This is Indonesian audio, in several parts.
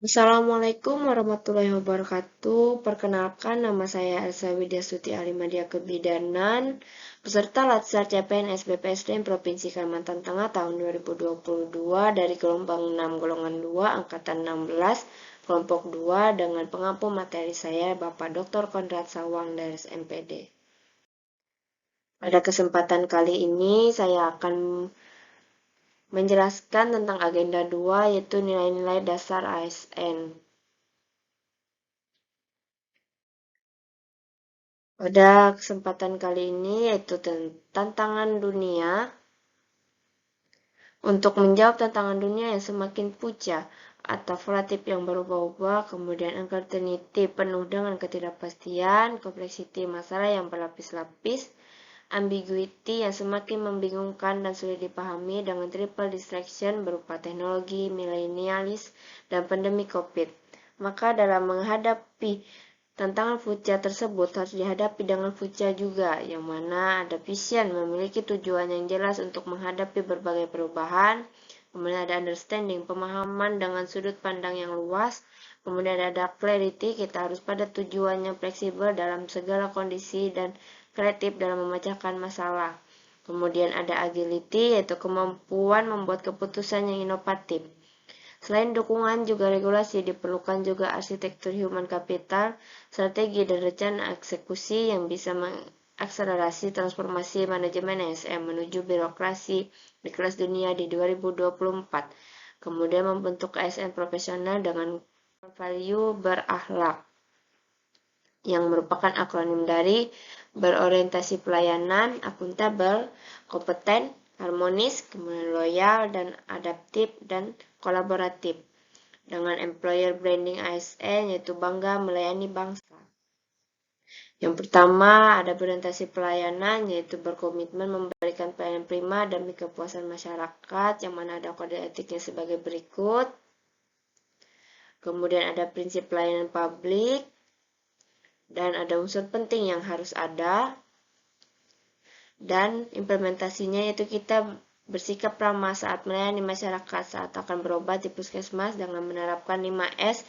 Assalamualaikum warahmatullahi wabarakatuh. Perkenalkan, nama saya Elsa Widyasuti Alimadia Kebidanan, peserta Latsar CPNS BPSDM Provinsi Kalimantan Tengah tahun 2022 dari gelombang 6 golongan 2 angkatan 16 kelompok 2 dengan pengampu materi saya Bapak Dr. Konrad Sawang dari MPD. Pada kesempatan kali ini saya akan menjelaskan tentang agenda 2 yaitu nilai-nilai dasar ASN. Pada kesempatan kali ini yaitu tantangan dunia. Untuk menjawab tantangan dunia yang semakin pucat atau volatil yang berubah-ubah, kemudian uncertainty penuh dengan ketidakpastian, complexity masalah yang berlapis-lapis, ambiguity yang semakin membingungkan dan sulit dipahami dengan triple distraction berupa teknologi, milenialis, dan pandemi COVID. Maka dalam menghadapi tantangan futsal tersebut harus dihadapi dengan futsal juga, yang mana ada vision memiliki tujuan yang jelas untuk menghadapi berbagai perubahan, kemudian ada understanding, pemahaman dengan sudut pandang yang luas, kemudian ada clarity, kita harus pada tujuan yang fleksibel dalam segala kondisi dan kreatif dalam memecahkan masalah. Kemudian ada agility, yaitu kemampuan membuat keputusan yang inovatif. Selain dukungan juga regulasi, diperlukan juga arsitektur human capital, strategi dan rencana eksekusi yang bisa mengakselerasi transformasi manajemen ASN menuju birokrasi di kelas dunia di 2024. Kemudian membentuk ASN profesional dengan value berakhlak, yang merupakan akronim dari berorientasi pelayanan, akuntabel, kompeten, harmonis, kemudian loyal, dan adaptif, dan kolaboratif. Dengan employer branding ASN yaitu bangga melayani bangsa. Yang pertama ada orientasi pelayanan yaitu berkomitmen memberikan pelayanan prima demi kepuasan masyarakat, yang mana ada kode etiknya sebagai berikut. Kemudian ada prinsip pelayanan publik, dan ada unsur penting yang harus ada, dan implementasinya yaitu kita bersikap ramah saat melayani masyarakat saat akan berobat di puskesmas dengan menerapkan 5S,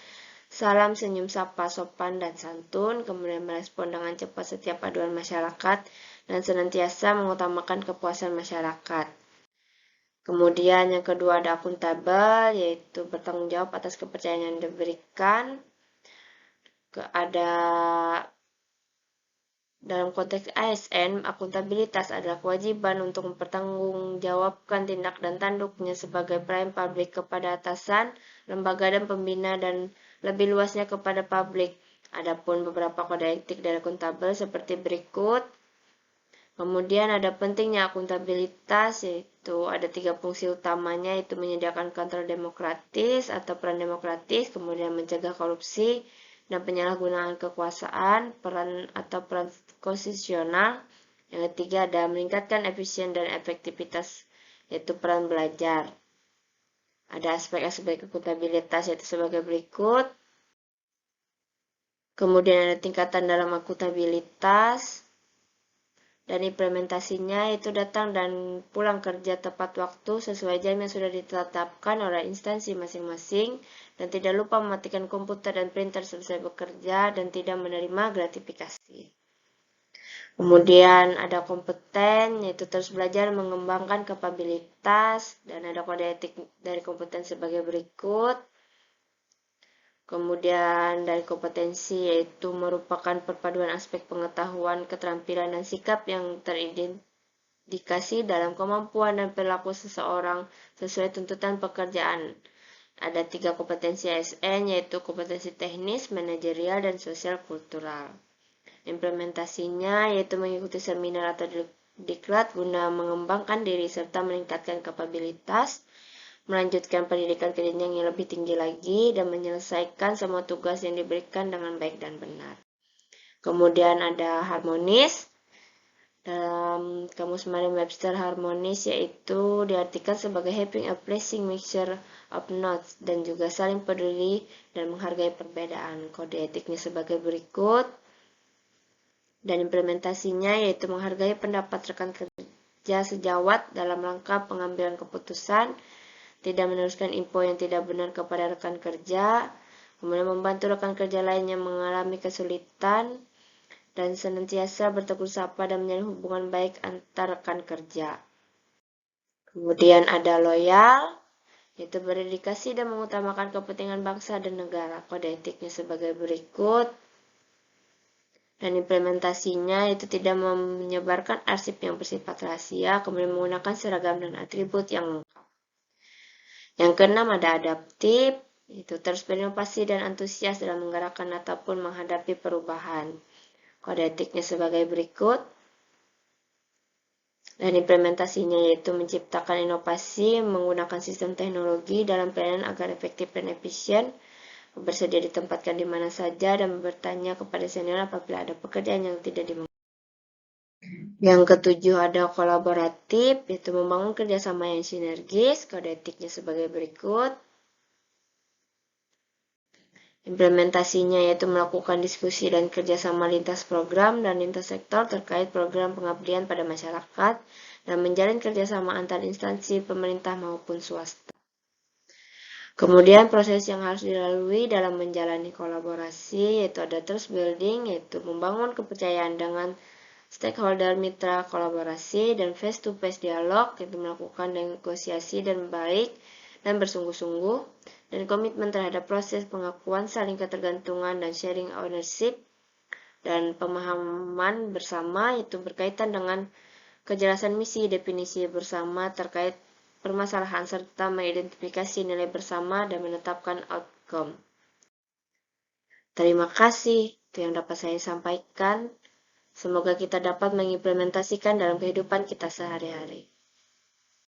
salam, senyum, sapa, sopan, dan santun, kemudian merespon dengan cepat setiap aduan masyarakat, dan senantiasa mengutamakan kepuasan masyarakat. Kemudian yang kedua ada akuntabel, yaitu bertanggung jawab atas kepercayaan yang diberikan. Ada Dalam konteks ASN, akuntabilitas adalah kewajiban untuk mempertanggungjawabkan tindak dan tanduknya sebagai pelayan publik kepada atasan, lembaga dan pembina, dan lebih luasnya kepada publik. Adapun beberapa kode etik dari akuntabel seperti berikut. Kemudian ada pentingnya akuntabilitas, yaitu ada 3 fungsi utamanya, yaitu menyediakan kontrol demokratis atau peran demokratis, kemudian mencegah korupsi, dan penyalahgunaan kekuasaan, peran konstitusional. Yang ketiga ada meningkatkan efisien dan efektivitas, yaitu peran belajar. Ada aspek-aspek akuntabilitas yaitu sebagai berikut. Kemudian ada tingkatan dalam akuntabilitas, dan implementasinya itu datang dan pulang kerja tepat waktu sesuai jam yang sudah ditetapkan oleh instansi masing-masing, dan tidak lupa mematikan komputer dan printer selesai bekerja, dan tidak menerima gratifikasi. Kemudian ada kompeten, yaitu terus belajar mengembangkan kapabilitas, dan ada kode etik dari kompeten sebagai berikut. Kemudian dari kompetensi yaitu merupakan perpaduan aspek pengetahuan, keterampilan, dan sikap yang teridentifikasi dalam kemampuan dan perilaku seseorang sesuai tuntutan pekerjaan. Ada 3 kompetensi ASN yaitu kompetensi teknis, manajerial, dan sosial kultural. Implementasinya yaitu mengikuti seminar atau diklat guna mengembangkan diri serta meningkatkan kapabilitas, melanjutkan pendidikan ke jenjang yang lebih tinggi lagi, dan menyelesaikan semua tugas yang diberikan dengan baik dan benar. Kemudian ada harmonis. Dalam kamus Merriam-Webster, harmonis yaitu diartikan sebagai having a pleasing mixture of notes, dan juga saling peduli dan menghargai perbedaan. Kode etiknya sebagai berikut, dan implementasinya yaitu menghargai pendapat rekan kerja sejawat dalam rangka pengambilan keputusan, tidak meneruskan info yang tidak benar kepada rekan kerja, kemudian membantu rekan kerja lain yang mengalami kesulitan, dan senantiasa bertegur sapa dan menjalin hubungan baik antar rekan kerja. Kemudian ada loyal, yaitu berdedikasi dan mengutamakan kepentingan bangsa dan negara. Kode etiknya sebagai berikut. Dan implementasinya itu tidak menyebarkan arsip yang bersifat rahasia, kemudian menggunakan seragam dan atribut yang lengkap. Yang keenam ada adaptif, itu terus berinovasi dan antusias dalam menggerakkan ataupun menghadapi perubahan. Kode etiknya sebagai berikut. Dan implementasinya yaitu menciptakan inovasi menggunakan sistem teknologi dalam pelayanan agar efektif dan efisien, bersedia ditempatkan di mana saja, dan bertanya kepada senior apabila ada pekerjaan yang tidak dimengerti. Yang ketujuh ada kolaboratif, yaitu membangun kerjasama yang sinergis. Kode etiknya sebagai berikut. Implementasinya yaitu melakukan diskusi dan kerjasama lintas program dan lintas sektor terkait program pengabdian pada masyarakat dan menjalin kerjasama antar instansi pemerintah maupun swasta. Kemudian proses yang harus dilalui dalam menjalani kolaborasi yaitu ada trust building, yaitu membangun kepercayaan dengan stakeholder mitra kolaborasi, dan face-to-face dialog, yaitu melakukan negosiasi dan baik dan bersungguh-sungguh, dan komitmen terhadap proses pengakuan saling ketergantungan dan sharing ownership, dan pemahaman bersama itu berkaitan dengan kejelasan misi, definisi bersama terkait permasalahan, serta mengidentifikasi nilai bersama dan menetapkan outcome. Terima kasih, itu yang dapat saya sampaikan. Semoga kita dapat mengimplementasikan dalam kehidupan kita sehari-hari.